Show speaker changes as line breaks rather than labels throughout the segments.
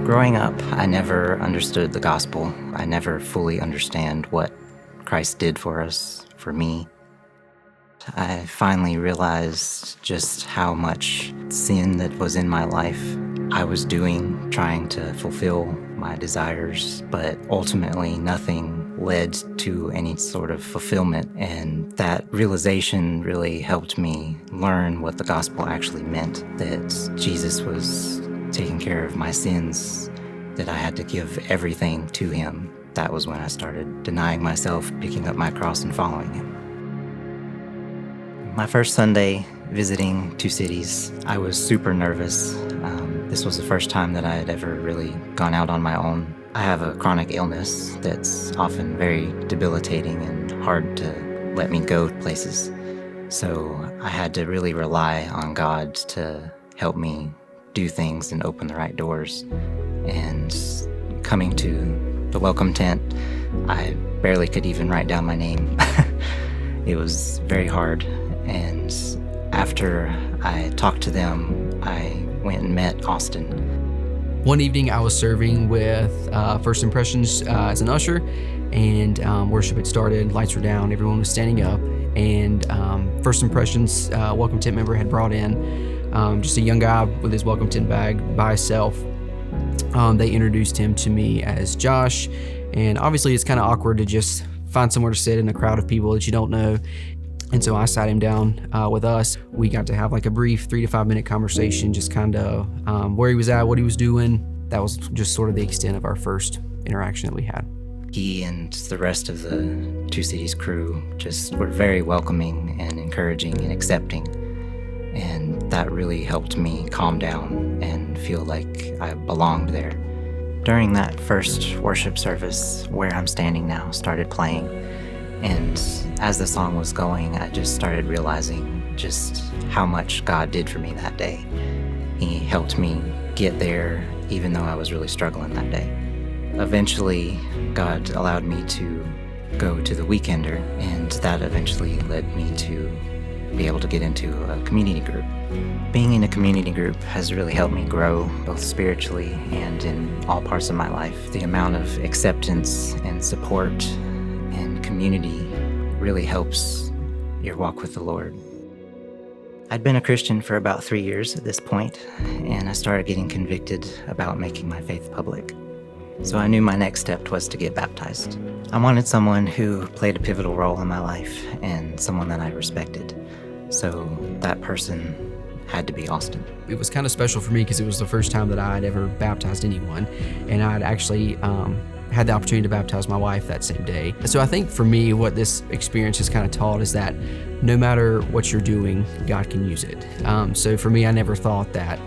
Growing up, I never understood the gospel. I never fully understand what Christ did for us, for me. I finally realized just how much sin that was in my life I was doing, trying to fulfill my desires, but ultimately nothing led to any sort of fulfillment. And that realization really helped me learn what the gospel actually meant, that Jesus was taking care of my sins, that I had to give everything to him. That was when I started denying myself, picking up my cross, and following him. My first Sunday visiting Two Cities, I was super nervous. This was the first time that I had ever really gone out on my own. I have a chronic illness that's often very debilitating and hard to let me go places. So I had to really rely on God to help me do things and open the right doors. And coming to the welcome tent, I barely could even write down my name. It was very hard. And after I talked to them, I went and met Austin.
One evening I was serving with First Impressions as an usher, and worship had started, lights were down, everyone was standing up, and First Impressions welcome tent member had brought in just a young guy with his welcome tent bag by himself. They introduced him to me as Josh, and obviously it's kind of awkward to just find somewhere to sit in a crowd of people that you don't know. And so I sat him down with us. We got to have like a brief 3 to 5 minute conversation, just kind of where he was at, what he was doing. That was just sort of the extent of our first interaction that we had.
He and the rest of the Two Cities crew just were very welcoming and encouraging and accepting. And that really helped me calm down and feel like I belonged there. During that first worship service, Where I'm Standing Now started playing. And as the song was going, I just started realizing just how much God did for me that day. He helped me get there, even though I was really struggling that day. Eventually, God allowed me to go to the Weekender, and that eventually led me to be able to get into a community group. Being in a community group has really helped me grow, both spiritually and in all parts of my life. The amount of acceptance and support and community really helps your walk with the Lord. I'd been a Christian for about 3 years at this point, and I started getting convicted about making my faith public. So I knew my next step was to get baptized. I wanted someone who played a pivotal role in my life and someone that I respected. So that person had to be Austin.
It was kind of special for me because it was the first time that I had ever baptized anyone, and I'd actually had the opportunity to baptize my wife that same day. So I think for me, what this experience has kind of taught is that no matter what you're doing, God can use it. So for me, I never thought that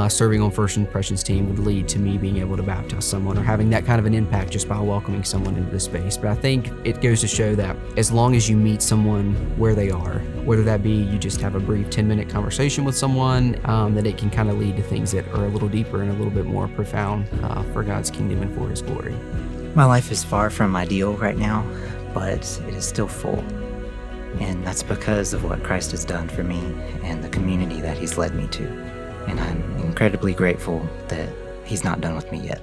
serving on First Impressions team would lead to me being able to baptize someone or having that kind of an impact just by welcoming someone into the space. But I think it goes to show that as long as you meet someone where they are, whether that be you just have a brief 10-minute conversation with someone, that it can kind of lead to things that are a little deeper and a little bit more profound for God's kingdom and for his glory.
My life is far from ideal right now, but it is still full. And that's because of what Christ has done for me and the community that he's led me to. And I'm incredibly grateful that he's not done with me yet.